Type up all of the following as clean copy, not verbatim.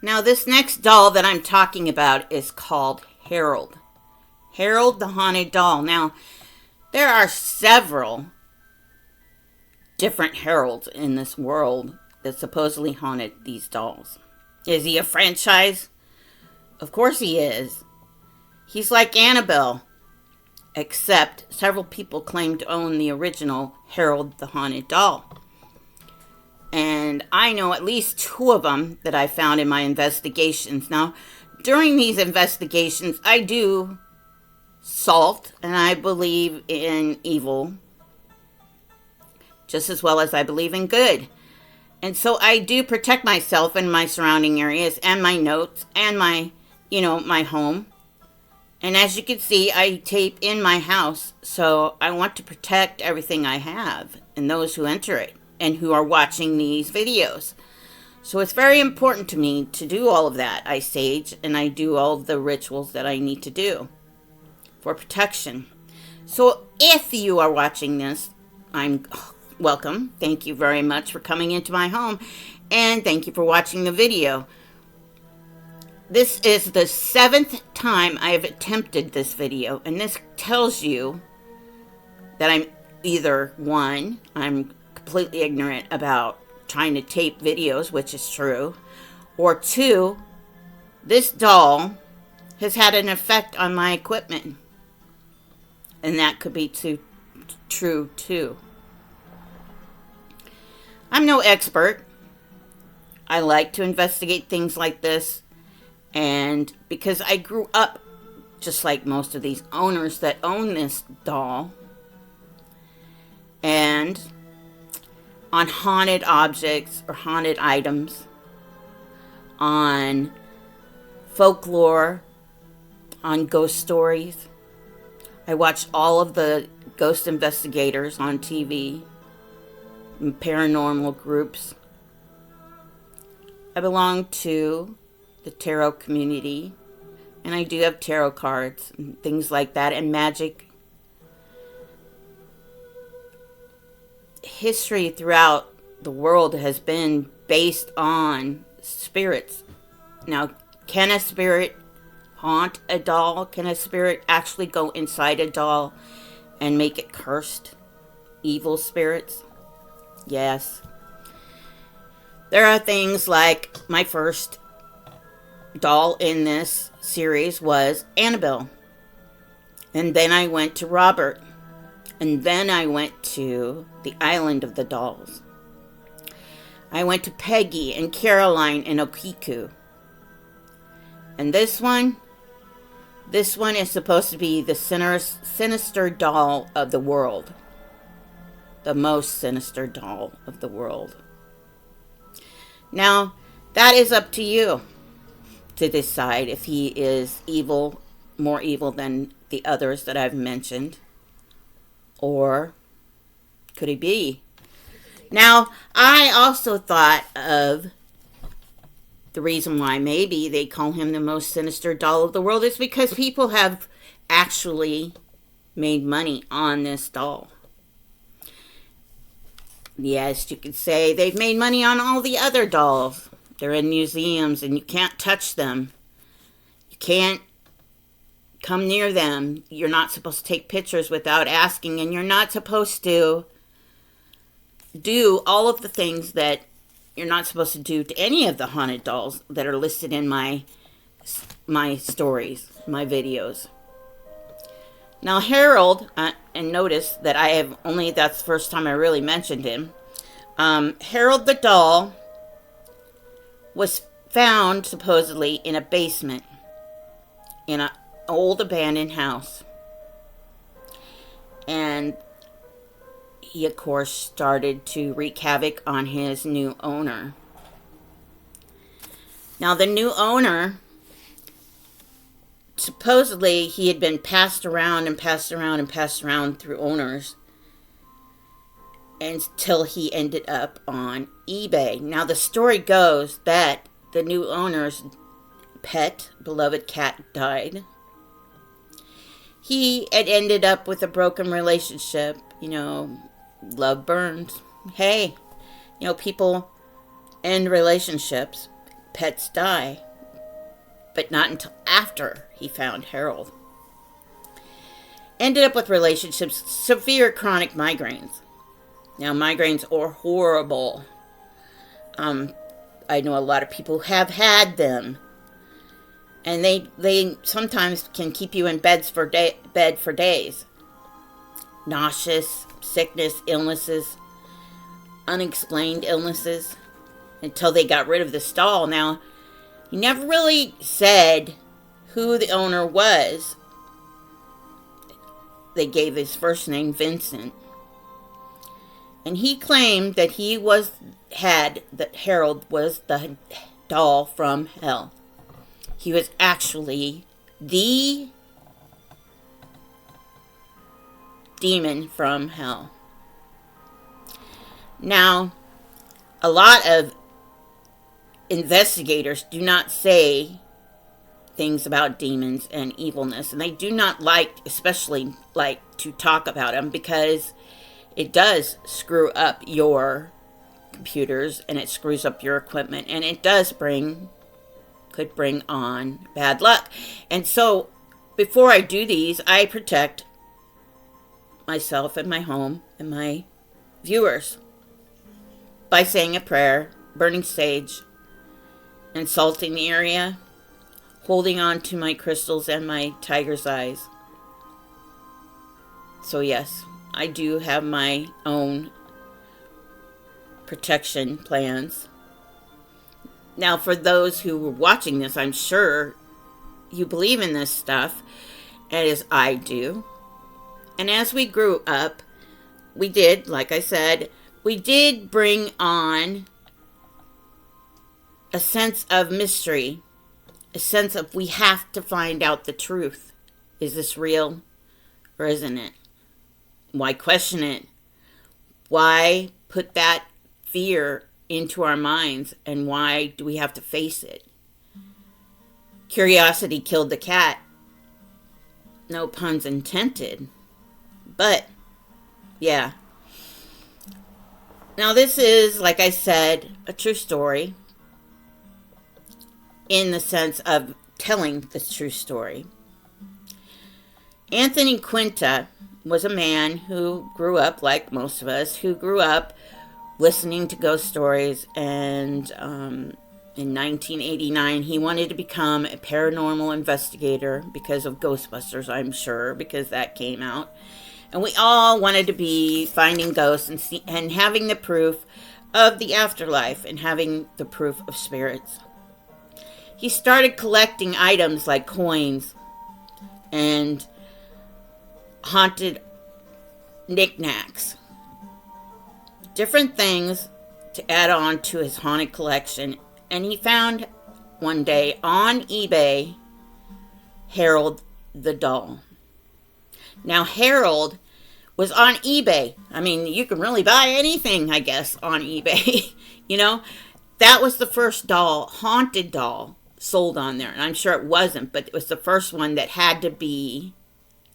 Now, this next doll that I'm talking about is called Harold. Harold the Haunted Doll. Now, there are several different Harolds in this world that supposedly haunted these dolls. Is he a franchise? Of course he is. He's like Annabelle, except several people claim to own the original Harold the Haunted Doll. And I know at least two of them that I found in my investigations. Now, during these investigations, I do salt and I believe in evil just as well as I believe in good. And so I do protect myself and my surrounding areas and my notes and my home. And as you can see, I tape in my house, so I want to protect everything I have and those who enter it and who are watching these videos. So it's very important to me to do all of that. I sage and I do all of the rituals that I need to do for protection. So if you are watching this, I'm welcome. Thank you very much for coming into my home, and thank you for watching the video. This is the 7th time I have attempted this video, and this tells you that I'm either, one, I'm completely ignorant about trying to tape videos, which is true, or two, this doll has had an effect on my equipment, and that could be true too. I'm no expert. I like to investigate things like this. And because I grew up just like most of these owners that own this doll, and on haunted objects or haunted items, on folklore, on ghost stories. I watched all of the ghost investigators on TV, and paranormal groups. I belong to the tarot community, and I do have tarot cards and things like that, and magic. History throughout the world has been based on spirits. Now, can a spirit haunt a doll? Can a spirit actually go inside a doll and make it cursed? Evil spirits? Yes. There are things like my first doll in this series was Annabelle. And then I went to Robert. And then I went to the Island of the Dolls. I went to Peggy and Caroline and Okiku. And this one is supposed to be the sinister doll of the world. The most sinister doll of the world. Now, that is up to you to decide if he is evil, more evil than the others that I've mentioned. Or could he be? Now, I also thought of the reason why maybe they call him the most sinister doll of the world is because people have actually made money on this doll. Yes, you could say they've made money on all the other dolls. They're in museums and you can't touch them. You can't come near them. You're not supposed to take pictures without asking, and you're not supposed to do all of the things that you're not supposed to do to any of the haunted dolls that are listed in my stories, my videos. Now, Harold, and notice that that's the first time I really mentioned him. Harold the doll was found supposedly in a basement in an old abandoned house. And he, of course, started to wreak havoc on his new owner. Now, the new owner, supposedly he had been passed around through owners until he ended up on eBay. Now, the story goes that the new owner's pet, beloved cat, died. He had ended up with a broken relationship. Love burns. Hey, people end relationships. pets die, but not until after he found Harold. Ended up with relationships, severe chronic migraines. Now, migraines are horrible. I know a lot of people have had them. And they sometimes can keep you in bed for days. Nauseous, sickness, illnesses, unexplained illnesses, until they got rid of the stall. Now, he never really said who the owner was. They gave his first name Vincent. And he claimed that that Harold was the doll from hell. He was actually the demon from hell. Now, a lot of investigators do not say things about demons and evilness, and they do not especially like to talk about them, because it does screw up your computers and it screws up your equipment, and it could bring on bad luck. And so before I do these, I protect myself and my home and my viewers by saying a prayer, burning sage, and salting the area, holding on to my crystals and my tiger's eyes. So yes, I do have my own protection plans. Now, for those who were watching this, I'm sure you believe in this stuff, as I do. And as we grew up, we did, like I said, we did bring on a sense of mystery, a sense of we have to find out the truth. Is this real or isn't it? Why question it? Why put that fear into our minds, and why do we have to face it? Curiosity killed the cat. No puns intended. But, yeah. Now this is, like I said, a true story, in the sense of telling the true story. Anthony Quinta was a man who grew up, like most of us, who grew up listening to ghost stories, and in 1989 he wanted to become a paranormal investigator because of Ghostbusters, I'm sure, because that came out. And we all wanted to be finding ghosts and having the proof of the afterlife and having the proof of spirits. He started collecting items like coins and haunted knickknacks, different things to add on to his haunted collection. And he found one day on eBay Harold the doll. Now, Harold was on eBay. I mean, you can really buy anything, I guess, on eBay. You know, that was the first doll, haunted doll, sold on there. And I'm sure it wasn't, but it was the first one that had to be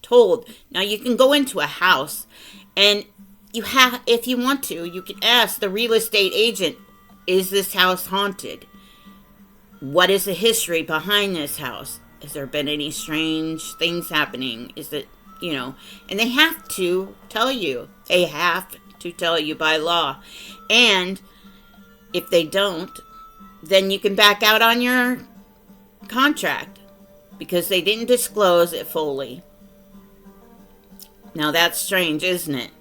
told. Now, you can go into a house, and if you want to, you can ask the real estate agent, is this house haunted? What is the history behind this house? Has there been any strange things happening? Is it, and they have to tell you. They have to tell you by law. And if they don't, then you can back out on your contract because they didn't disclose it fully. Now that's strange, isn't it?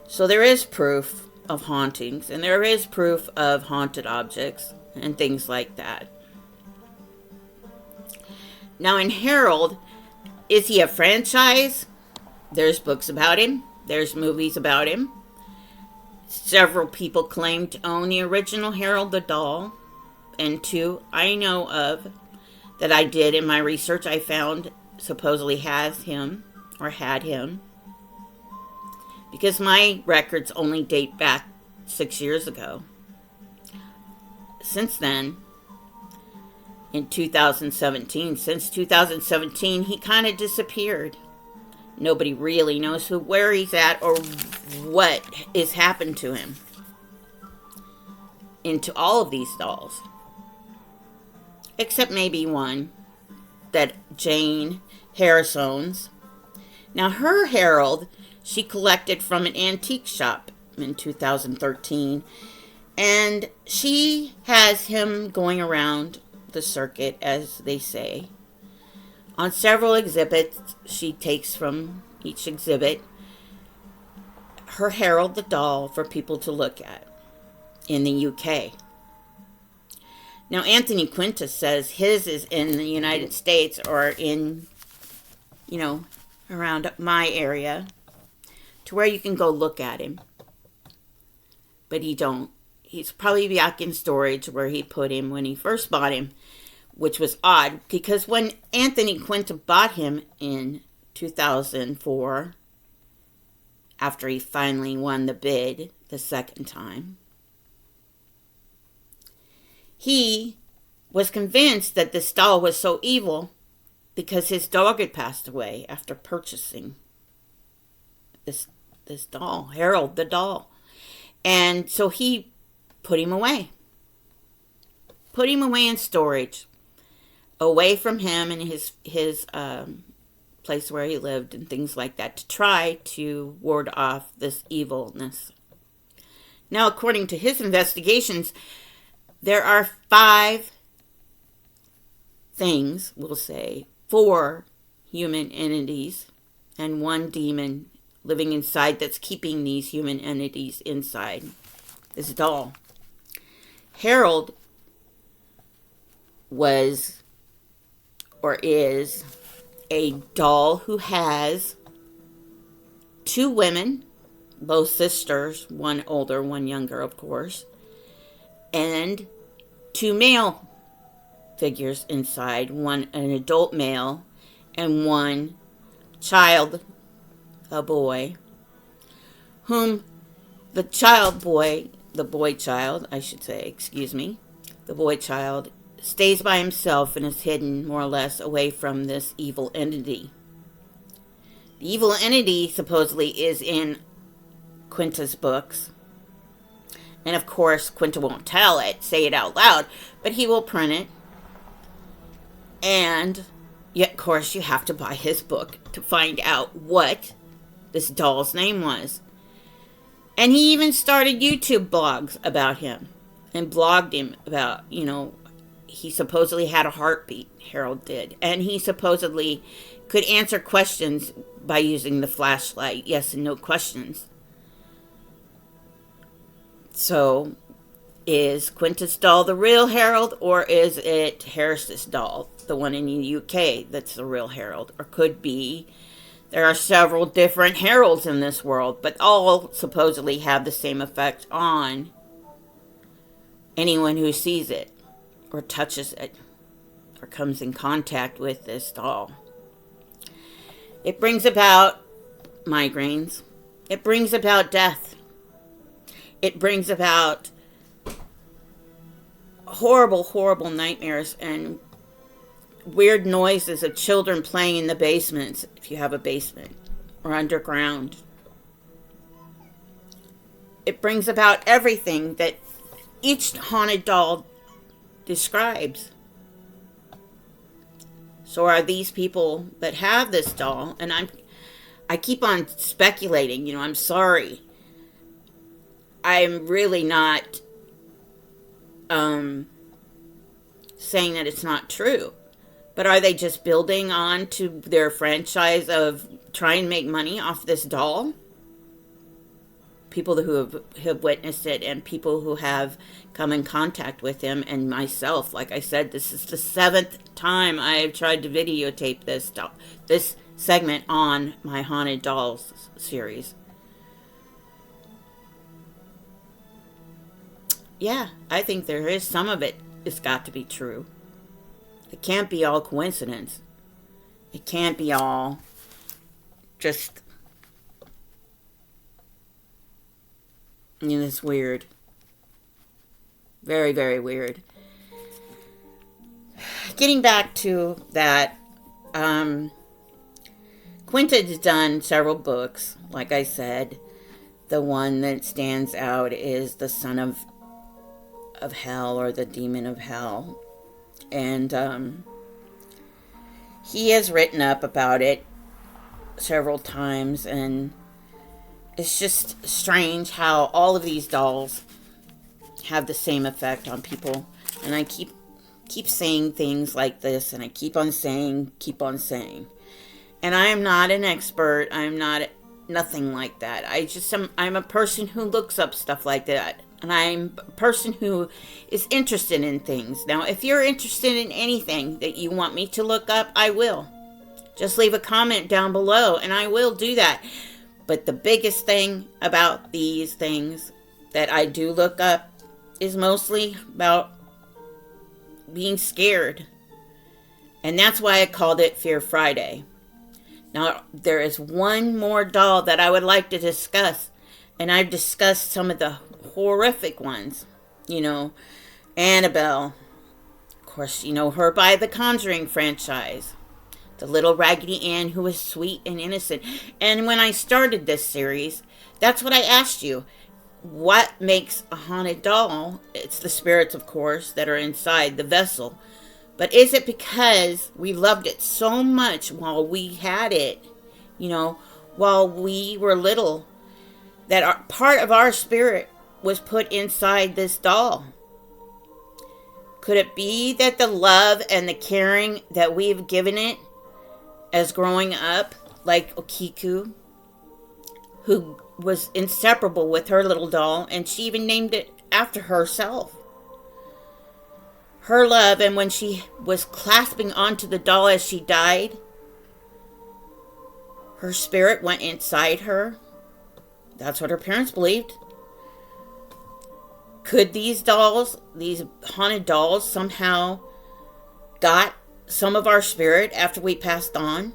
So there is proof of hauntings, and there is proof of haunted objects and things like that. Now in Harold, is he a franchise? There's books about him. There's movies about him. Several people claim to own the original Harold the doll, and two I know of that I did in my research I found supposedly has him or had him, because my records only date back 6 years ago. Since then, in 2017, since 2017, he kind of disappeared. Nobody really knows where he's at or what has happened to him. Into all of these dolls. except maybe one that Jane Harris owns. Now, her Harold, she collected from an antique shop in 2013, and she has him going around the circuit, as they say. On several exhibits, she takes from each exhibit her Harold the doll for people to look at in the UK. Now, Anthony Quinta says his is in the United States or in, around my area to where you can go look at him. But he don't. He's probably back in storage where he put him when he first bought him, which was odd because when Anthony Quinta bought him in 2004, after he finally won the bid the second time, he was convinced that this doll was so evil because his dog had passed away after purchasing this doll, Harold the doll. And so he put him away. Put him away in storage, away from him and his place where he lived and things like that, to try to ward off this evilness. Now, according to his investigations, there are 5 things, we'll say, 4 human entities and 1 demon living inside that's keeping these human entities inside this doll. Harold was or is a doll who has 2 women, both sisters, one older, one younger, of course, and 2 male figures inside, one an adult male and 1 child, a boy, whom the boy child stays by himself and is hidden more or less away from this evil entity. The evil entity supposedly is in Quinta's books. And of course, Quinta won't say it out loud, but he will print it. And yet, of course, you have to buy his book to find out what this doll's name was. And he even started YouTube blogs about him and blogged him about, he supposedly had a heartbeat, Harold did. And he supposedly could answer questions by using the flashlight, yes and no questions. So, is Quinta's doll the real Harold, or is it Harris's doll, the one in the UK, that's the real Harold? Or could be, there are several different Harolds in this world, but all supposedly have the same effect on anyone who sees it, or touches it, or comes in contact with this doll. It brings about migraines. It brings about death. It brings about horrible, horrible nightmares and weird noises of children playing in the basements, if you have a basement, or underground. It brings about everything that each haunted doll describes. So are these people that have this doll, and I keep on speculating, I'm sorry. I'm really not saying that it's not true. But are they just building on to their franchise of trying to make money off this doll? People who have witnessed it and people who have come in contact with him, and myself, like I said, this is the 7th time I have tried to videotape this segment on my Haunted Dolls series. Yeah, I think there is some of it. It's got to be true. It can't be all coincidence. It can't be all just, it's weird. Very, very weird. Getting back to that, Quinta has done several books. Like I said, the one that stands out is The Son of Hell, or The Demon of Hell. And he has written up about it several times, and it's just strange how all of these dolls have the same effect on people. And I keep saying things like this, and I keep on saying. And I am not an expert. I'm not nothing like that. I'm a person who looks up stuff like that. And I'm a person who is interested in things. Now, if you're interested in anything that you want me to look up, I will. Just leave a comment down below, and I will do that. But the biggest thing about these things that I do look up is mostly about being scared. And that's why I called it Fear Friday. Now, there is one more doll that I would like to discuss. And I've discussed some of the horrific ones. Annabelle. Of course, you know her by the Conjuring franchise. The little Raggedy Ann who was sweet and innocent. And when I started this series, that's what I asked you. What makes a haunted doll? It's the spirits, of course, that are inside the vessel. But is it because we loved it so much while we had it, while we were little, that part of our spirit was put inside this doll? Could it be that the love and the caring that we've given it as growing up, like Okiku, who was inseparable with her little doll, and she even named it after herself. Her love, and when she was clasping onto the doll as she died, her spirit went inside her. That's what her parents believed. Could these dolls, these haunted dolls, somehow got some of our spirit after we passed on?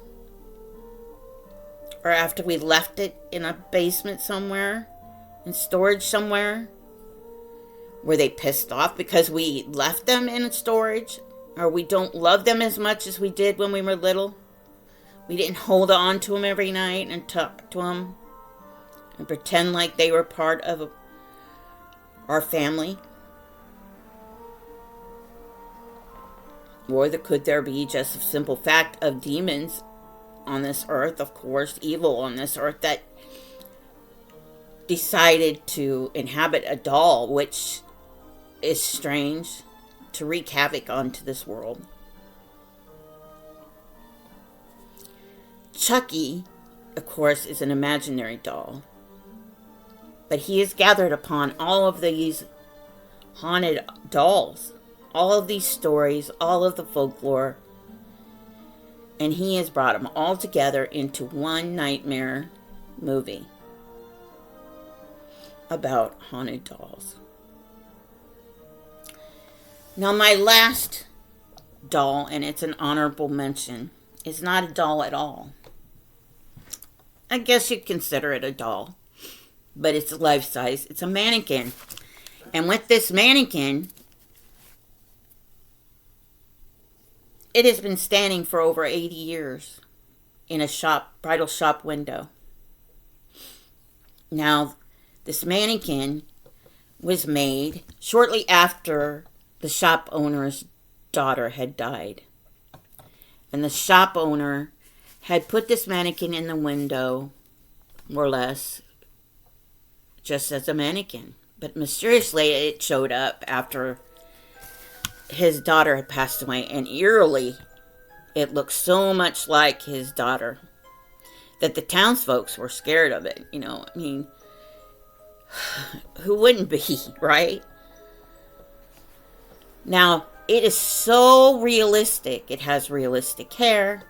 Or after we left it in a basement somewhere, in storage somewhere? Were they pissed off because we left them in storage? Or we don't love them as much as we did when we were little? We didn't hold on to them every night and talk to them and pretend like they were part of our family? Or could there be just a simple fact of demons on this earth, of course, evil on this earth, that decided to inhabit a doll, which is strange, to wreak havoc onto this world? Chucky, of course, is an imaginary doll, but he has gathered upon all of these haunted dolls, all of these stories, all of the folklore, and he has brought them all together into one nightmare movie about haunted dolls. Now, my last doll, and it's an honorable mention, is not a doll at all. I guess you'd consider it a doll, but it's life size. It's a mannequin. And with this mannequin, it has been standing for over 80 years in a bridal shop window. Now, this mannequin was made shortly after the shop owner's daughter had died. And the shop owner had put this mannequin in the window, more or less, just as a mannequin. But mysteriously, it showed up after his daughter had passed away, and eerily, it looked so much like his daughter that the townsfolk were scared of it. Who wouldn't be, right? Now, it is so realistic. It has realistic hair.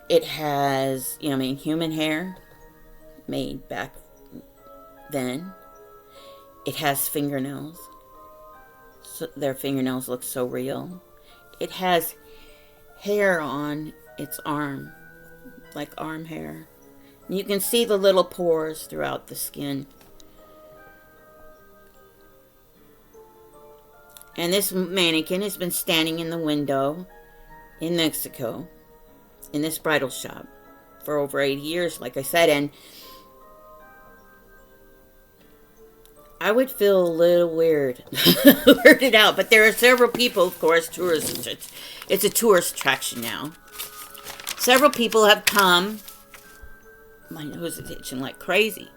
It has, human hair made back then. It has fingernails. So their fingernails look so real. It has hair on its arm, like arm hair. You can see the little pores throughout the skin. And this mannequin has been standing in the window in Mexico, in this bridal shop, for over 80 years, like I said. And I would feel a little weird, weirded out. But there are several people, of course, tourists. It's a tourist attraction now. Several people have come. My nose is itching like crazy.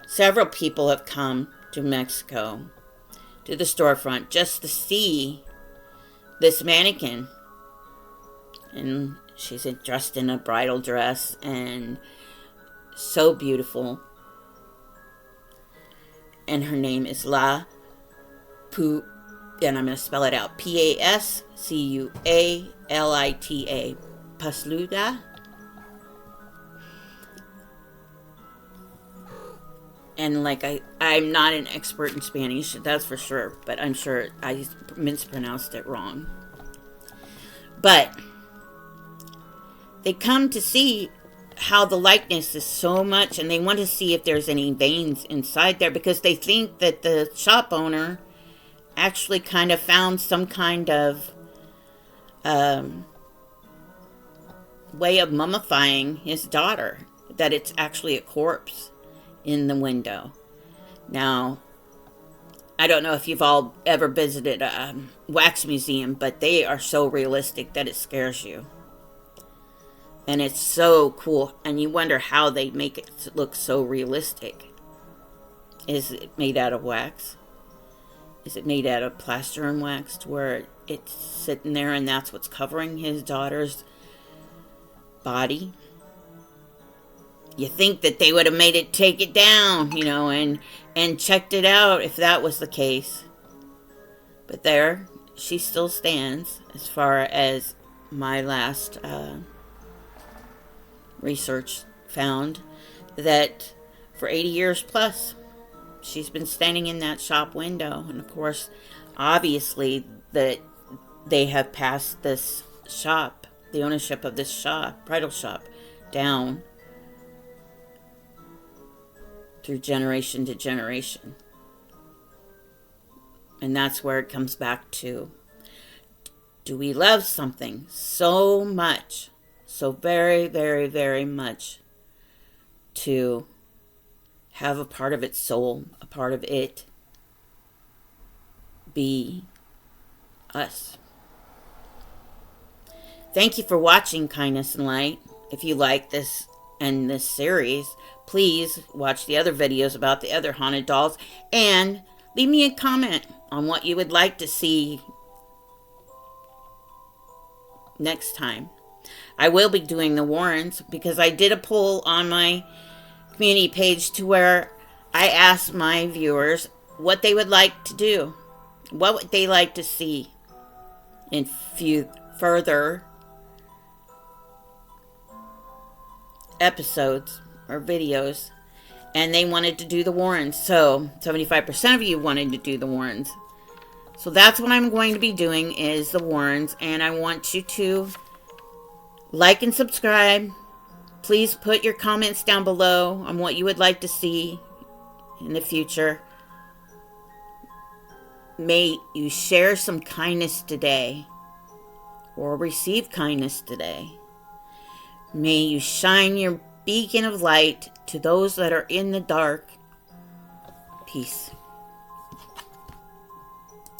Several people have come to Mexico, to the storefront, just to see this mannequin. And she's dressed in a bridal dress and so beautiful. And her name is La Pu, and I'm going to spell it out, Pascualita, Pasluda. And like I'm not an expert in Spanish, that's for sure, but I'm sure I mispronounced it wrong. But they come to see how the likeness is so much, and they want to see if there's any veins inside there, because they think that the shop owner actually kind of found some kind of way of mummifying his daughter, that it's actually a corpse in the window. Now, I don't know if you've all ever visited a wax museum, but they are so realistic that it scares you. And it's so cool, and you wonder how they make it look so realistic. Is it made out of wax? Is it made out of plaster and wax, to where it's sitting there and that's what's covering his daughter's body? You think that they would have made it take it down, and checked it out if that was the case. But there, she still stands, as far as my last research found, that for 80 years plus, she's been standing in that shop window. And of course, obviously, that they have passed this shop, the ownership of this shop, bridal shop, down through generation to generation. And that's where it comes back to, do we love something so much, so very, very, very much, to have a part of its soul, a part of it, be us? Thank you for watching Kindness and Light. If you like this and this series, please watch the other videos about the other haunted dolls, and leave me a comment on what you would like to see next time. I will be doing the Warrens, because I did a poll on my community page to where I asked my viewers what they would like to do. What would they like to see in further episodes or videos, and they wanted to do the Warrens. So 75% of you wanted to do the Warrens. So that's what I'm going to be doing, is the Warrens, and I want you to like and subscribe. Please put your comments down below on what you would like to see in the future. May you share some kindness today, or receive kindness today. May you shine your beacon of light to those that are in the dark. Peace.